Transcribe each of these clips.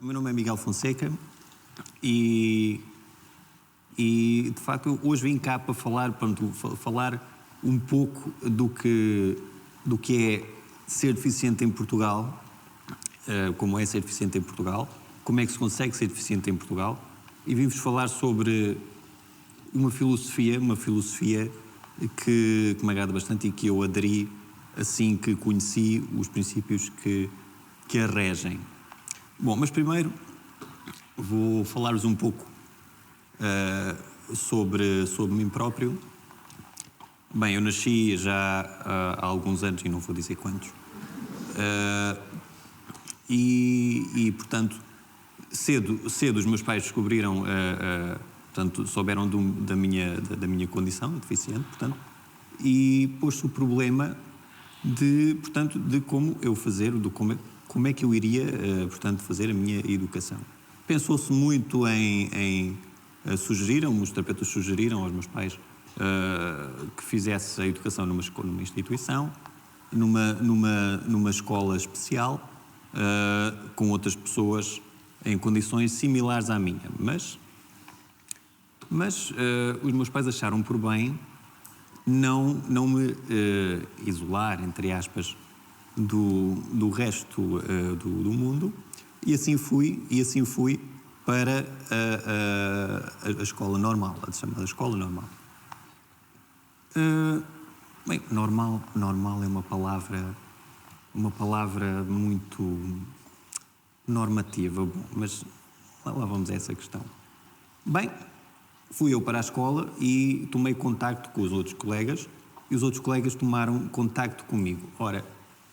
O meu nome é Miguel Fonseca e de facto hoje vim cá para falar um pouco do que é ser deficiente em Portugal, como é ser deficiente em Portugal, como é que se consegue ser deficiente em Portugal, e vim-vos falar sobre uma filosofia que me agrada bastante e que eu aderi assim que conheci os princípios que a regem. Bom, mas primeiro vou falar-vos um pouco sobre mim próprio. Bem, eu nasci já há alguns anos, e não vou dizer quantos, portanto, cedo os meus pais descobriram, portanto, souberam da minha condição deficiente, portanto, e pôs-se o problema de como eu fazer, como é que eu iria, portanto, fazer a minha educação. Pensou-se muito os terapeutas sugeriram aos meus pais que fizesse a educação numa instituição, numa escola especial, com outras pessoas em condições similares à minha. Mas os meus pais acharam por bem não me isolar, entre aspas, do resto do mundo, e assim fui para a escola normal, a chamada escola normal. Bem, normal é uma palavra muito normativa, mas lá vamos a essa questão. Bem, fui eu para a escola e tomei contacto com os outros colegas, e os outros colegas tomaram contacto comigo. Ora,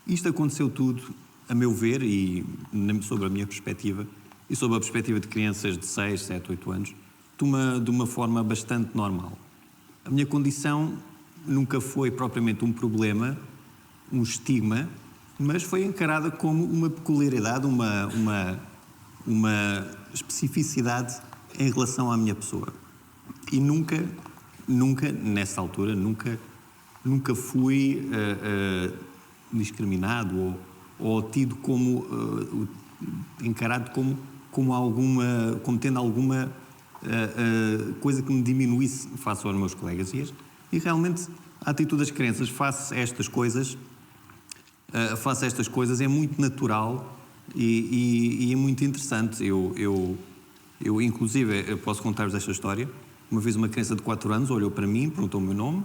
isto aconteceu tudo, a meu ver, e sobre a minha perspectiva, e sobre a perspectiva de crianças de 6, 7, 8 anos, de uma forma bastante normal. A minha condição nunca foi propriamente um problema, um estigma, mas foi encarada como uma peculiaridade, uma especificidade em relação à minha pessoa. E nunca, nessa altura, nunca fui discriminado ou tido como encarado como tendo alguma coisa que me diminuísse face aos meus colegas. E realmente a atitude das crianças face a estas coisas é muito natural e é muito interessante. Eu inclusive, eu posso contar-vos esta história. Uma vez uma criança de 4 anos olhou para mim, perguntou o meu nome,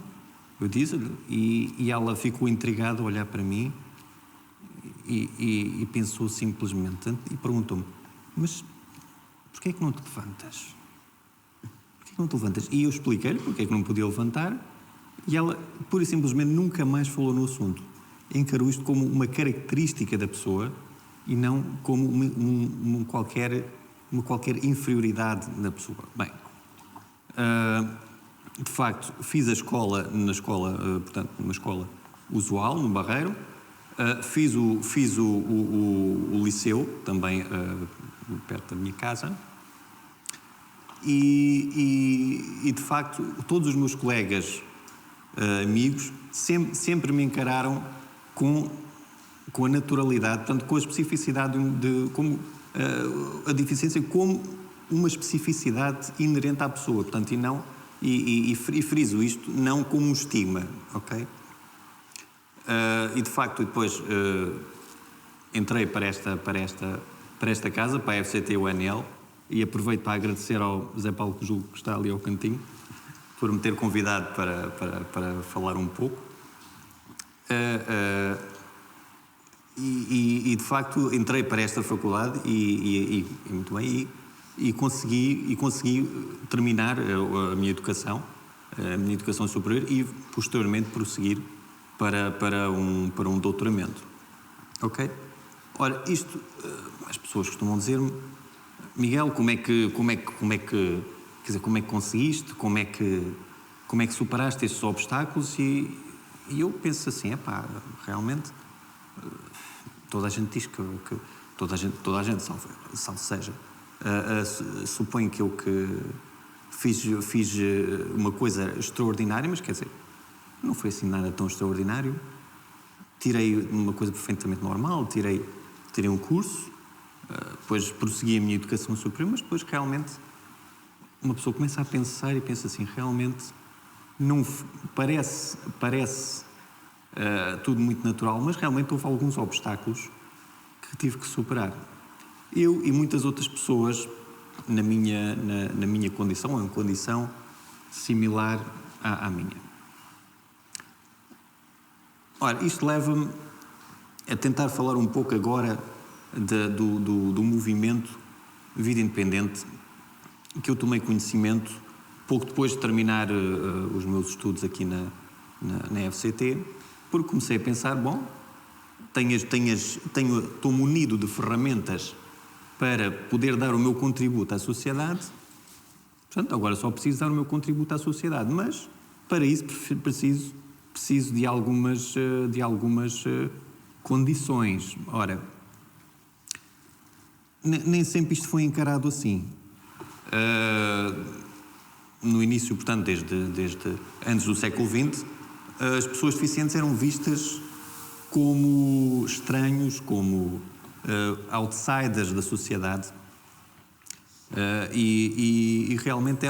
eu disse-lhe, e ela ficou intrigada a olhar para mim e pensou simplesmente, e perguntou-me: mas porquê é que não te levantas? Porquê é que não te levantas? E eu expliquei-lhe porque é que não podia levantar, e ela, pura e simplesmente, nunca mais falou no assunto. Encarou isto como uma característica da pessoa e não como uma qualquer inferioridade na pessoa. Bem, de facto, fiz a escola portanto, numa escola usual, no Barreiro. Fiz o liceu, também perto da minha casa. E de facto, todos os meus colegas, amigos, sempre me encararam com a naturalidade, portanto, com a especificidade como a deficiência como uma especificidade inerente à pessoa, portanto, e friso isto não como um estigma, ok? E de facto depois entrei para esta casa, para a FCT-UNL, e aproveito para agradecer ao Zé Paulo, que julgo que está ali ao cantinho, por me ter convidado para falar um pouco. E de facto entrei para esta faculdade e muito bem, e consegui terminar a minha educação superior e posteriormente prosseguir para um doutoramento. Ok? Ora, isto, as pessoas costumam dizer-me: Miguel, como é que conseguiste, como é que superaste estes obstáculos? E eu penso assim: realmente toda a gente diz que toda a gente, salvo seja, supõe que eu fiz uma coisa extraordinária, mas quer dizer, não foi assim nada tão extraordinário. Tirei uma coisa perfeitamente normal, tirei um curso, depois prossegui a minha educação superior, mas depois realmente uma pessoa começa a pensar e pensa assim, realmente não parece tudo muito natural, mas realmente houve alguns obstáculos que tive que superar. Eu e muitas outras pessoas na minha condição, em condição similar à minha. Ora, isto leva-me a tentar falar um pouco agora do movimento Vida Independente, que eu tomei conhecimento pouco depois de terminar os meus estudos aqui na FCT, porque comecei a pensar, bom, estou munido de ferramentas para poder dar o meu contributo à sociedade, portanto, agora só preciso dar o meu contributo à sociedade, mas para isso preciso de algumas condições. Ora, nem sempre isto foi encarado assim. No início, portanto, desde antes do século XX, as pessoas deficientes eram vistas como estranhos, como outsiders da sociedade, e realmente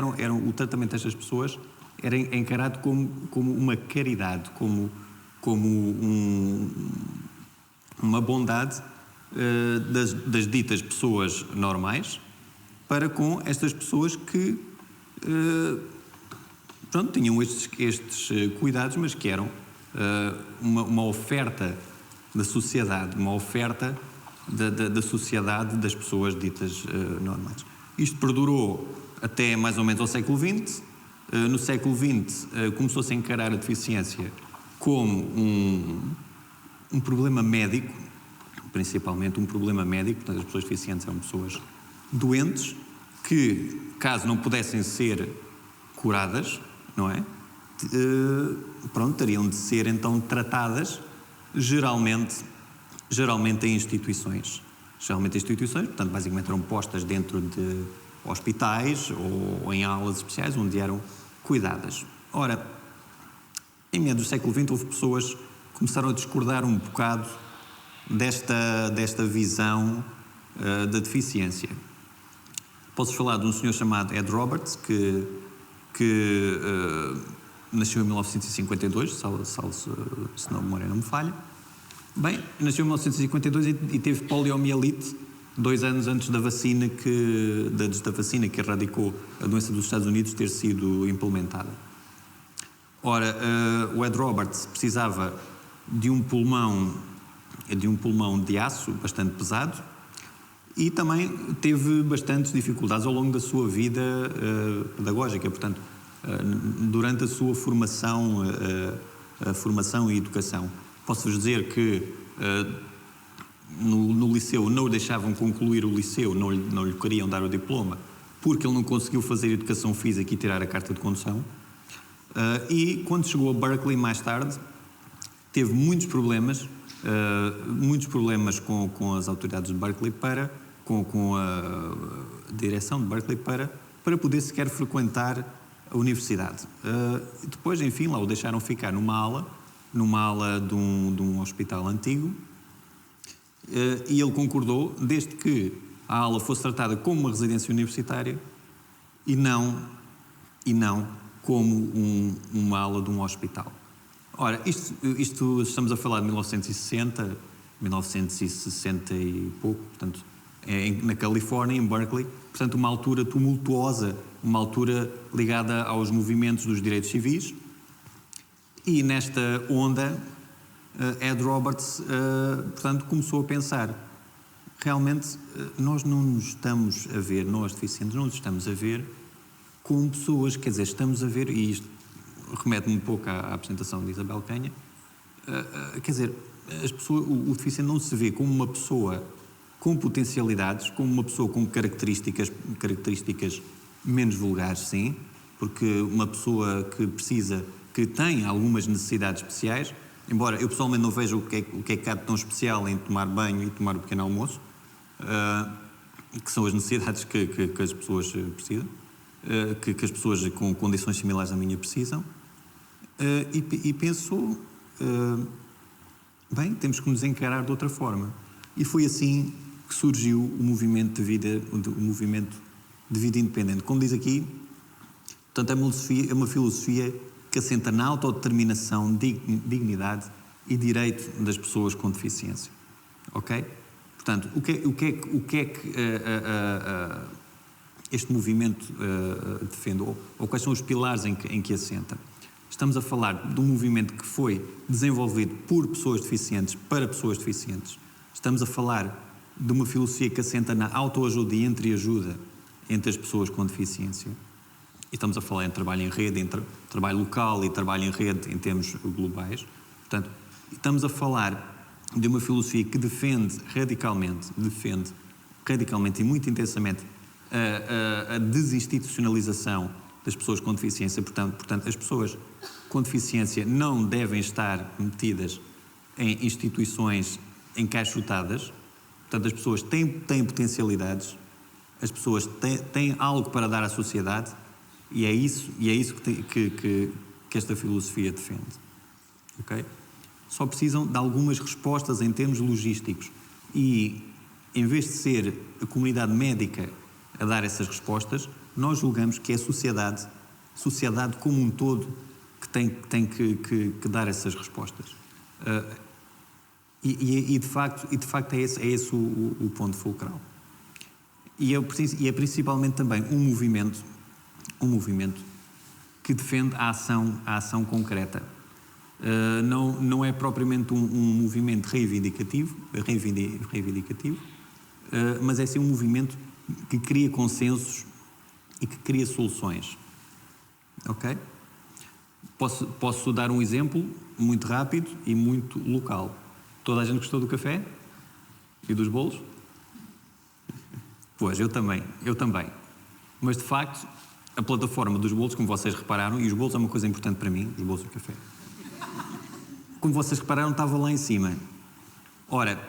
o tratamento destas pessoas era encarado como uma caridade, como uma bondade das ditas pessoas normais para com estas pessoas que tinham estes cuidados, mas que eram uma oferta da sociedade, uma oferta da sociedade das pessoas ditas normais. Isto perdurou até mais ou menos ao século XX. No século XX começou-se a encarar a deficiência como um problema médico, principalmente um problema médico. Portanto, as pessoas deficientes eram pessoas doentes que, caso não pudessem ser curadas, não é? Teriam de ser então tratadas geralmente em instituições. Portanto, basicamente eram postas dentro de hospitais ou em aulas especiais onde eram cuidadas. Ora, em meados do século XX houve pessoas que começaram a discordar um bocado desta visão da deficiência. Posso falar de um senhor chamado Ed Roberts, que nasceu em 1952, se não a memória não me falha. Bem, nasceu em 1952 e teve poliomielite 2 anos antes da vacina que erradicou a doença dos Estados Unidos ter sido implementada. Ora, o Ed Roberts precisava de um pulmão de aço bastante pesado e também teve bastantes dificuldades ao longo da sua vida pedagógica, portanto, durante a sua formação e educação. Posso-vos dizer que no liceu não o deixavam concluir o liceu, não lhe queriam dar o diploma, porque ele não conseguiu fazer educação física e tirar a carta de condução. E quando chegou a Berkeley mais tarde, teve muitos problemas com as autoridades de Berkeley com a direção de Berkeley para poder sequer frequentar a universidade. Depois, enfim, lá o deixaram ficar numa ala de um hospital antigo, e ele concordou, desde que a ala fosse tratada como uma residência universitária e não como uma ala de um hospital. Ora, isto estamos a falar de 1960 e pouco, portanto, na Califórnia, em Berkeley, portanto, uma altura tumultuosa, uma altura ligada aos movimentos dos direitos civis. E nesta onda, Ed Roberts, portanto, começou a pensar, realmente, nós deficientes, não nos estamos a ver como pessoas, quer dizer, estamos a ver, e isto remete-me um pouco à apresentação de Isabel Canha, quer dizer, o deficiente não se vê como uma pessoa com potencialidades, como uma pessoa com características menos vulgares, sim, porque uma pessoa que tem algumas necessidades especiais, embora eu pessoalmente não veja o que é que há de tão especial em tomar banho e tomar um pequeno almoço, que são as necessidades que as pessoas precisam, que as pessoas com condições similares à minha precisam, e penso, bem, temos que nos encarar de outra forma. E foi assim que surgiu o movimento de vida independente. Como diz aqui, portanto, é uma filosofia que assenta na autodeterminação, dignidade e direito das pessoas com deficiência. Ok? Portanto, o que é que este movimento defende, ou quais são os pilares em que assenta? Estamos a falar de um movimento que foi desenvolvido por pessoas deficientes para pessoas deficientes. Estamos a falar de uma filosofia que assenta na autoajuda e entreajuda entre as pessoas com deficiência. E estamos a falar em trabalho em rede, em trabalho local e trabalho em rede em termos globais. Portanto, estamos a falar de uma filosofia que defende radicalmente e muito intensamente a desinstitucionalização das pessoas com deficiência. Portanto, as pessoas com deficiência não devem estar metidas em instituições encaixotadas. Portanto, as pessoas têm potencialidades, as pessoas têm algo para dar à sociedade, e é isso que esta filosofia defende. Ok? Só precisam de algumas respostas em termos logísticos, e em vez de ser a comunidade médica a dar essas respostas, nós julgamos que é a sociedade como um todo que tem que dar essas respostas. De facto é esse o ponto fulcral. E é principalmente também um movimento que defende a ação concreta. Não é propriamente um movimento reivindicativo, mas é sim um movimento que cria consensos e que cria soluções. Ok? Posso dar um exemplo muito rápido e muito local. Toda a gente gostou do café? E dos bolos? Pois, eu também. Mas, de facto, a plataforma dos bolos, como vocês repararam, e os bolos é uma coisa importante para mim, os bolos e o café. Como vocês repararam, estava lá em cima. Ora,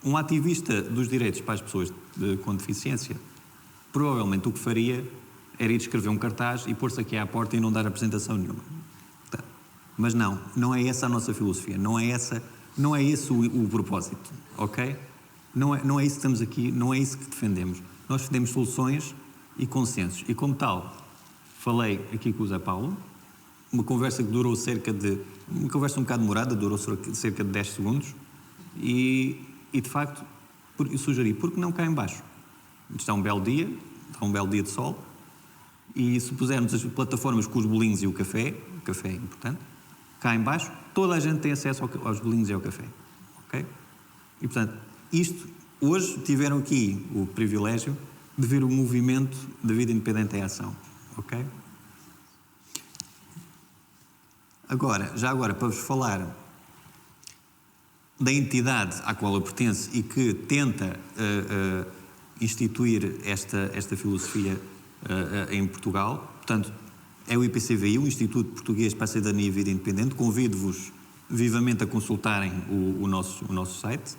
um ativista dos direitos para as pessoas com deficiência, provavelmente o que faria era ir escrever um cartaz e pôr-se aqui à porta e não dar apresentação nenhuma. Mas não é essa a nossa filosofia, não é esse o propósito, ok? Não é isso que estamos aqui, não é isso que defendemos. Nós defendemos soluções e consensos. E como tal, falei aqui com o Zé Paulo, uma conversa que durou uma conversa um bocado demorada, durou cerca de 10 segundos, e de facto, eu sugeri, por que não cá em baixo? Está um belo dia de sol, e se pusermos as plataformas com os bolinhos e o café é importante, cá em baixo, toda a gente tem acesso aos bolinhos e ao café, ok? E portanto, hoje tiveram aqui o privilégio de ver o movimento de vida independente em ação, ok? Já agora, para vos falar da entidade à qual eu pertenço e que tenta instituir esta filosofia em Portugal, portanto, é o IPCVI, o Instituto Português para a Cidadania e Vida Independente. Convido-vos vivamente a consultarem o nosso site.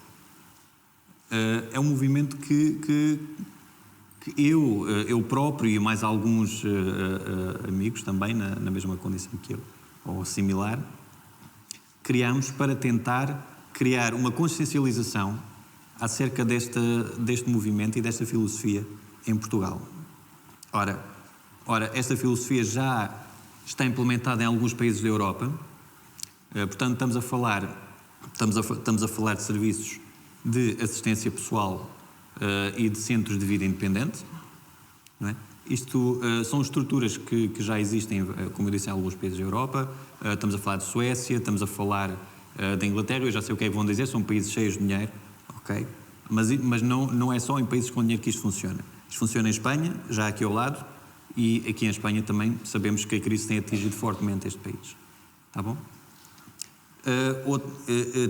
É um movimento que eu próprio e mais alguns amigos também na mesma condição que eu, ou similar, criámos para tentar criar uma consciencialização acerca deste movimento e desta filosofia em Portugal. Ora, esta filosofia já está implementada em alguns países da Europa. Portanto, estamos a falar de serviços de assistência pessoal e de centros de vida independente. Não é? Isto são estruturas que já existem, como eu disse, em alguns países da Europa. Estamos a falar de Suécia, estamos a falar da Inglaterra. Eu já sei o que é que vão dizer, são países cheios de dinheiro, ok? Mas não é só em países com dinheiro que isto funciona. Isto funciona em Espanha, já aqui ao lado, e aqui em Espanha também sabemos que a crise tem atingido fortemente este país. Está bom?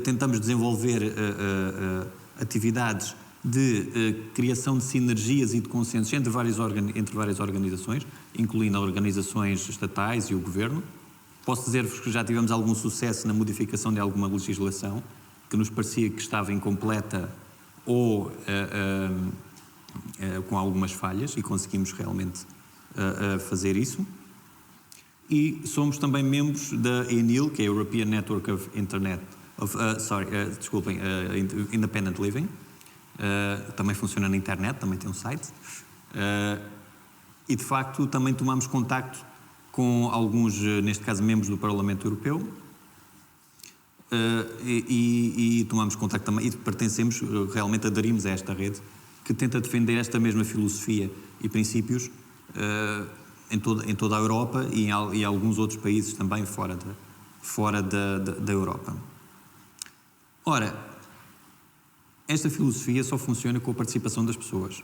Tentamos desenvolver atividades de criação de sinergias e de consensos entre várias organizações, incluindo organizações estatais e o governo. Posso dizer-vos que já tivemos algum sucesso na modificação de alguma legislação que nos parecia que estava incompleta ou com algumas falhas, e conseguimos realmente fazer isso. E somos também membros da ENIL, que é a European Network of Independent Living, também funciona na internet, também tem um site. E, de facto, também tomamos contacto com alguns, neste caso, membros do Parlamento Europeu, e tomamos contacto também, e pertencemos, realmente aderimos a esta rede, que tenta defender esta mesma filosofia e princípios em toda a Europa e em alguns outros países também fora da Europa. Ora, esta filosofia só funciona com a participação das pessoas.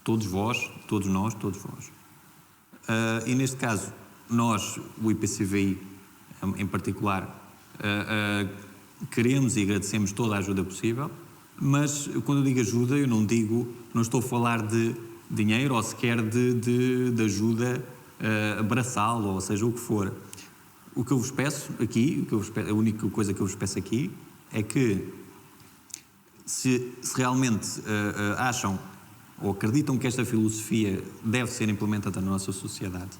Todos vós, todos nós, todos vós. E neste caso, nós, o IPCVI em particular, queremos e agradecemos toda a ajuda possível, mas quando eu digo ajuda, eu não estou a falar de dinheiro ou sequer de ajuda braçal, ou seja, o que for. O que eu vos peço aqui, a única coisa que eu vos peço aqui é que, se realmente acham ou acreditam que esta filosofia deve ser implementada na nossa sociedade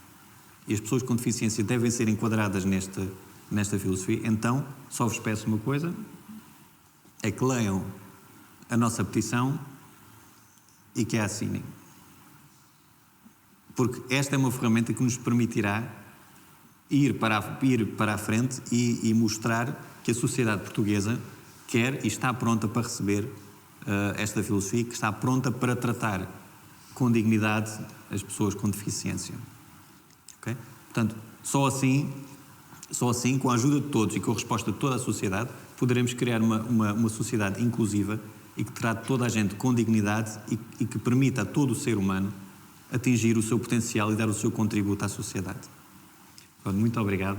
e as pessoas com deficiência devem ser enquadradas nesta filosofia, então só vos peço uma coisa, é que leiam a nossa petição e que a assinem. Porque esta é uma ferramenta que nos permitirá ir para a frente e mostrar que a sociedade portuguesa quer e está pronta para receber esta filosofia, que está pronta para tratar com dignidade as pessoas com deficiência. Okay? Portanto, só assim, com a ajuda de todos e com a resposta de toda a sociedade, poderemos criar uma sociedade inclusiva e que trate toda a gente com dignidade e que permita a todo o ser humano atingir o seu potencial e dar o seu contributo à sociedade. Muito obrigado.